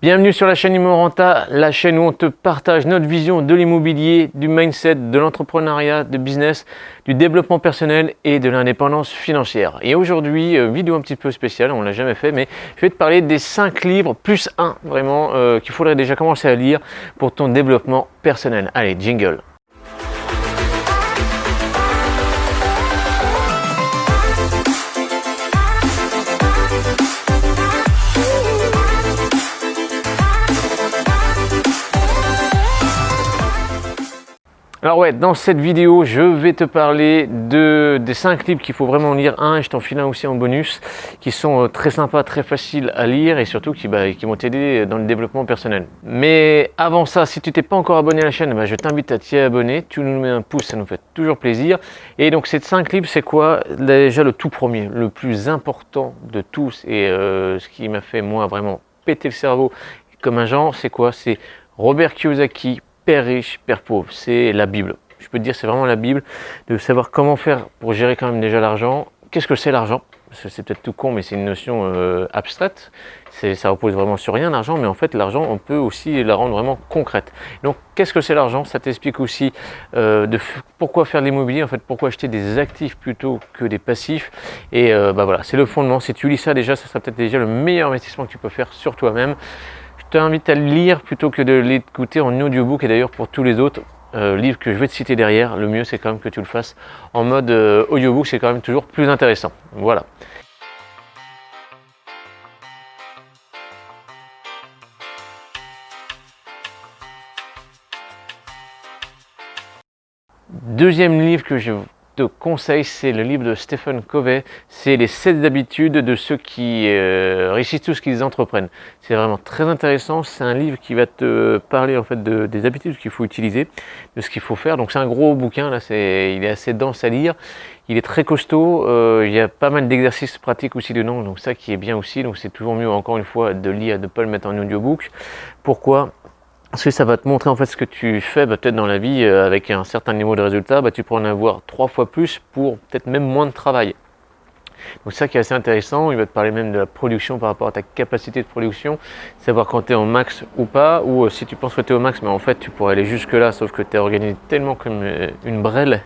Bienvenue sur la chaîne ImmoRenta, la chaîne où on te partage notre vision de l'immobilier, du mindset, de l'entrepreneuriat, de business, du développement personnel et de l'indépendance financière. Et aujourd'hui, vidéo un petit peu spéciale, on ne l'a jamais fait, mais je vais te parler des 5 livres plus un vraiment qu'il faudrait déjà commencer à lire pour ton développement personnel. Allez, jingle. Alors ouais, dans cette vidéo, je vais te parler des 5 livres qu'il faut vraiment lire. Et je t'en file un aussi en bonus, qui sont très sympas, très faciles à lire et surtout qui vont t'aider dans le développement personnel. Mais avant ça, si tu t'es pas encore abonné à la chaîne, je t'invite à t'y abonner. Tu nous mets un pouce, ça nous fait toujours plaisir. Et donc ces 5 livres, c'est quoi? Déjà le tout premier, le plus important de tous et ce qui m'a fait moi vraiment péter le cerveau comme un genre, c'est quoi? C'est Robert Kiyosaki, Père riche, Père pauvre, c'est la Bible. Je peux te dire, c'est vraiment la Bible, de savoir comment faire pour gérer quand même déjà l'argent. Qu'est-ce que c'est l'argent? C'est peut-être tout con, mais c'est une notion abstraite. Ça repose vraiment sur rien, l'argent, mais en fait, l'argent, on peut aussi la rendre vraiment concrète. Donc, qu'est-ce que c'est l'argent? Ça t'explique aussi pourquoi faire de l'immobilier, en fait, pourquoi acheter des actifs plutôt que des passifs. Et voilà, c'est le fondement. Si tu lis ça déjà, ça sera peut-être déjà le meilleur investissement que tu peux faire sur toi-même. Je t'invite à le lire plutôt que de l'écouter en audiobook. Et d'ailleurs, pour tous les autres livres que je vais te citer derrière, le mieux c'est quand même que tu le fasses en mode audiobook, c'est quand même toujours plus intéressant. Voilà. Deuxième livre que je te conseille, c'est le livre de Stephen Covey, c'est les 7 habitudes de ceux qui réussissent tout ce qu'ils entreprennent. C'est vraiment très intéressant, c'est un livre qui va te parler en fait des habitudes qu'il faut utiliser, de ce qu'il faut faire. Donc c'est un gros bouquin, là, il est assez dense à lire, il est très costaud, il y a pas mal d'exercices pratiques aussi dedans, donc ça qui est bien aussi, donc c'est toujours mieux encore une fois de lire, de ne pas le mettre en audiobook. Pourquoi ? Parce que ça va te montrer en fait ce que tu fais peut-être dans la vie avec un certain niveau de résultat, tu pourras en avoir 3 fois plus pour peut-être même moins de travail. Donc ça qui est assez intéressant, il va te parler même de la production par rapport à ta capacité de production, savoir quand tu es en max ou pas, ou si tu penses que tu es au max, mais en fait tu pourrais aller jusque là, sauf que tu es organisé tellement comme une brêle,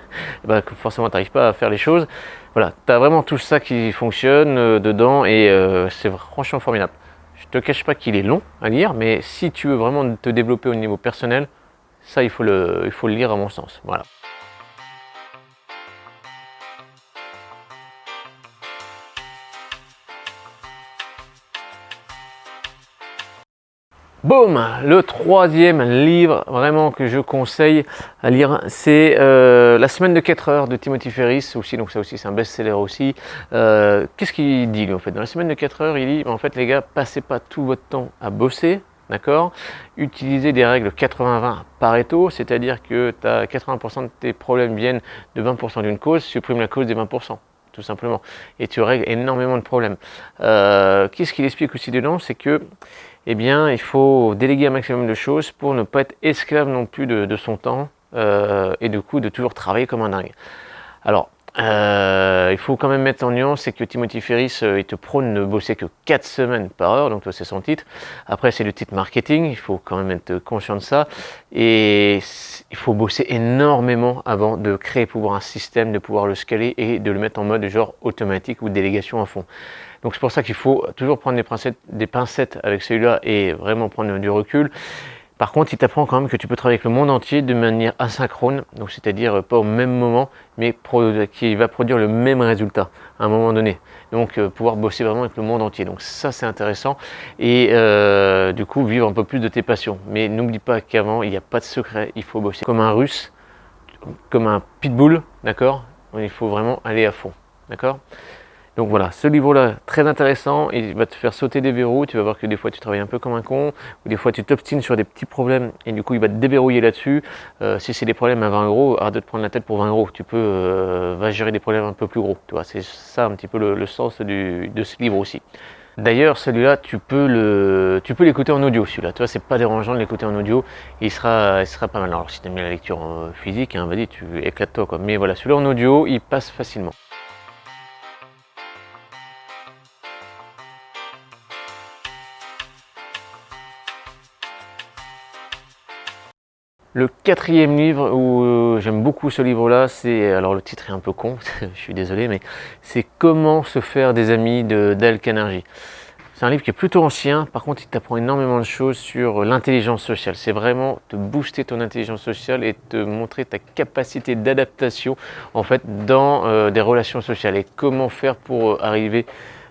que forcément tu n'arrives pas à faire les choses. Voilà, tu as vraiment tout ça qui fonctionne dedans et c'est franchement formidable. Je ne te cache pas qu'il est long à lire, mais si tu veux vraiment te développer au niveau personnel, ça il faut le lire à mon sens. Voilà. Boum! Le troisième livre vraiment que je conseille à lire, c'est La semaine de 4 heures de Timothy Ferriss aussi, donc ça aussi c'est un best-seller aussi. Qu'est-ce qu'il dit lui en fait? Dans la semaine de 4 heures, il dit en fait les gars, passez pas tout votre temps à bosser, d'accord? Utilisez des règles 80-20 Pareto, c'est-à-dire que 80% de tes problèmes viennent de 20% d'une cause, supprime la cause des 20%. Tout simplement, et tu règles énormément de problèmes. Qu'est-ce qu'il explique aussi dedans, c'est que il faut déléguer un maximum de choses pour ne pas être esclave non plus de son temps et du coup de toujours travailler comme un dingue. Alors, il faut quand même mettre en nuance, c'est que Timothy Ferriss, il te prône de bosser que 4 semaines par heure, donc toi c'est son titre. Après c'est le titre marketing, il faut quand même être conscient de ça. Et il faut bosser énormément avant de créer un système, de pouvoir le scaler et de le mettre en mode genre automatique ou délégation à fond. Donc c'est pour ça qu'il faut toujours prendre des pincettes avec celui-là et vraiment prendre du recul. Par contre, il t'apprend quand même que tu peux travailler avec le monde entier de manière asynchrone, donc c'est-à-dire pas au même moment, mais qui va produire le même résultat à un moment donné. Donc pouvoir bosser vraiment avec le monde entier. Donc ça c'est intéressant et du coup vivre un peu plus de tes passions. Mais n'oublie pas qu'avant il n'y a pas de secret, il faut bosser comme un russe, comme un pitbull, d'accord? Il faut vraiment aller à fond, d'accord? Donc voilà, ce livre-là, très intéressant, il va te faire sauter des verrous, tu vas voir que des fois tu travailles un peu comme un con, ou des fois tu t'obstines sur des petits problèmes, et du coup il va te déverrouiller là-dessus. Si c'est des problèmes à 20 euros, arrête de te prendre la tête pour 20 euros, tu peux va gérer des problèmes un peu plus gros, tu vois, c'est ça un petit peu le sens de ce livre aussi. D'ailleurs, celui-là, tu peux l'écouter en audio, celui-là. Tu vois, c'est pas dérangeant de l'écouter en audio. Il sera pas mal. Alors, si tu aimes bien la lecture physique, vas-y, tu éclates-toi, quoi. Mais voilà, celui-là en audio, il passe facilement. Le quatrième livre où j'aime beaucoup ce livre-là, c'est, alors le titre est un peu con, je suis désolé, mais c'est Comment se faire des amis de Dale Carnegie. C'est un livre qui est plutôt ancien, par contre il t'apprend énormément de choses sur l'intelligence sociale. C'est vraiment te booster ton intelligence sociale et te montrer ta capacité d'adaptation en fait dans des relations sociales et comment faire pour arriver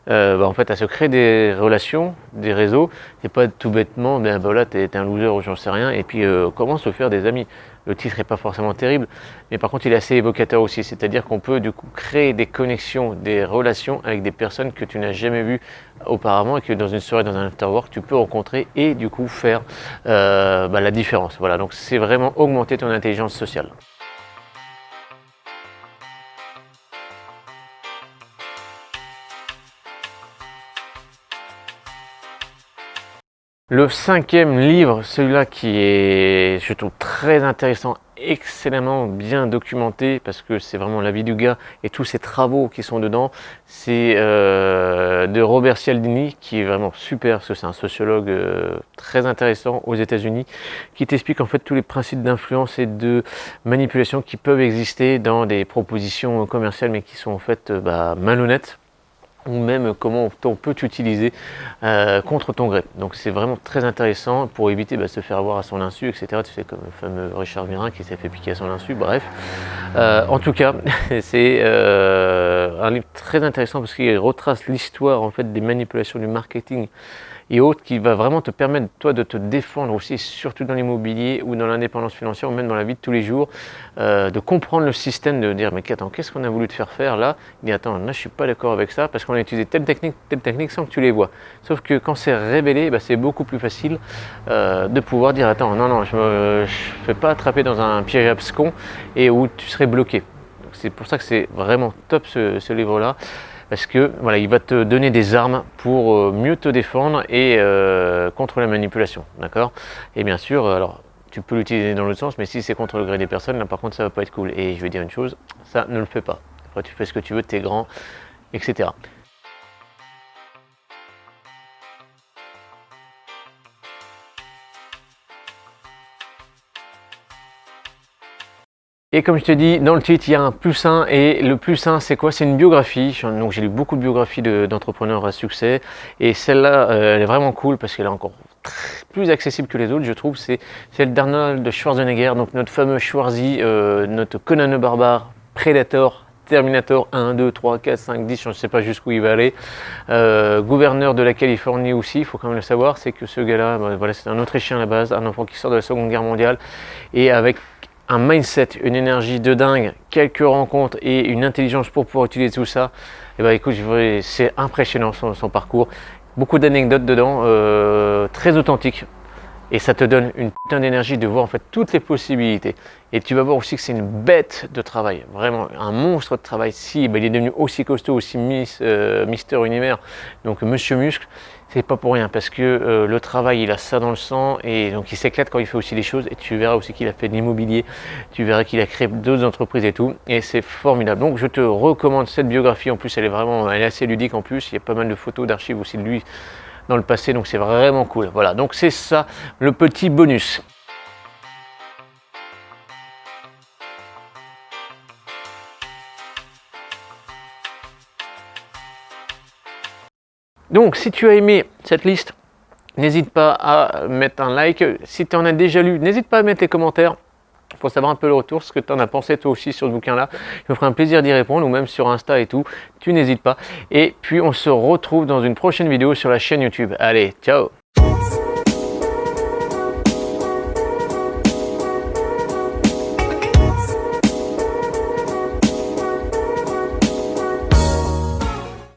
en fait, à se créer des relations, des réseaux, et pas tout bêtement, ben voilà, t'es un loser ou j'en sais rien, et puis comment se faire des amis. Le titre n'est pas forcément terrible, mais par contre il est assez évocateur aussi, c'est-à-dire qu'on peut du coup créer des connexions, des relations avec des personnes que tu n'as jamais vues auparavant et que dans une soirée, dans un afterwork, tu peux rencontrer et du coup faire la différence. Voilà, donc c'est vraiment augmenter ton intelligence sociale. Le cinquième livre, celui-là qui est, je trouve, très intéressant, excellemment bien documenté, parce que c'est vraiment la vie du gars et tous ses travaux qui sont dedans, c'est de Robert Cialdini, qui est vraiment super, parce que c'est un sociologue très intéressant aux États-Unis, qui t'explique en fait tous les principes d'influence et de manipulation qui peuvent exister dans des propositions commerciales, mais qui sont en fait malhonnêtes, ou même comment on peut t'utiliser contre ton gré. Donc c'est vraiment très intéressant pour éviter de se faire avoir à son insu, etc. Tu sais, comme le fameux Richard Virin qui s'est fait piquer à son insu, bref. En tout cas, c'est un livre très intéressant parce qu'il retrace l'histoire en fait des manipulations du marketing et autres, qui va vraiment te permettre toi de te défendre aussi, surtout dans l'immobilier ou dans l'indépendance financière ou même dans la vie de tous les jours, de comprendre le système, de dire mais attends, qu'est-ce qu'on a voulu te faire faire là? Il dit attends, là je suis pas d'accord avec ça parce qu'on a utilisé telle technique sans que tu les vois. Sauf que quand c'est révélé, c'est beaucoup plus facile de pouvoir dire attends, non, je ne fais pas attraper dans un piège abscon et où tu serais bloqué. C'est pour ça que c'est vraiment top ce livre-là. Parce que voilà, il va te donner des armes pour mieux te défendre et contre la manipulation, d'accord? Et bien sûr, alors tu peux l'utiliser dans l'autre sens, mais si c'est contre le gré des personnes, là par contre ça va pas être cool. Et je vais dire une chose, ça ne le fais pas. Après tu fais ce que tu veux, t'es grand, etc. Et comme je te dis, dans le titre, il y a un plus 1. Et le plus 1, c'est quoi? C'est une biographie. Donc j'ai lu beaucoup de biographies d'entrepreneurs à succès. Et celle-là, elle est vraiment cool parce qu'elle est encore plus accessible que les autres, je trouve. C'est celle d'Arnold Schwarzenegger, donc notre fameux Schwarzy, notre Conan le barbare, Predator, Terminator 1, 2, 3, 4, 5, 10, je ne sais pas jusqu'où il va aller. Gouverneur de la Californie aussi, il faut quand même le savoir, c'est que ce gars-là, voilà, c'est un Autrichien à la base, un enfant qui sort de la Seconde Guerre mondiale, et avec un mindset, une énergie de dingue, quelques rencontres et une intelligence pour pouvoir utiliser tout ça, et écoute, c'est impressionnant son parcours. Beaucoup d'anecdotes dedans, très authentiques. Et ça te donne une putain d'énergie de voir en fait toutes les possibilités. Et tu vas voir aussi que c'est une bête de travail, vraiment un monstre de travail. Si il est devenu aussi costaud, aussi Mister Univers, donc Monsieur Muscle, c'est pas pour rien parce que le travail il a ça dans le sang et donc il s'éclate quand il fait aussi des choses. Et tu verras aussi qu'il a fait de l'immobilier, tu verras qu'il a créé d'autres entreprises et tout. Et c'est formidable. Donc je te recommande cette biographie. En plus elle est assez ludique en plus. Il y a pas mal de photos, d'archives aussi de lui dans le passé, donc c'est vraiment cool. Voilà, donc c'est ça le petit bonus. Donc si tu as aimé cette liste, n'hésite pas à mettre un like. Si tu en as déjà lu, n'hésite pas à mettre les commentaires pour savoir un peu le retour, ce que tu en as pensé toi aussi sur ce bouquin-là. Je me ferai un plaisir d'y répondre, ou même sur Insta et tout. Tu n'hésites pas. Et puis on se retrouve dans une prochaine vidéo sur la chaîne YouTube. Allez, ciao!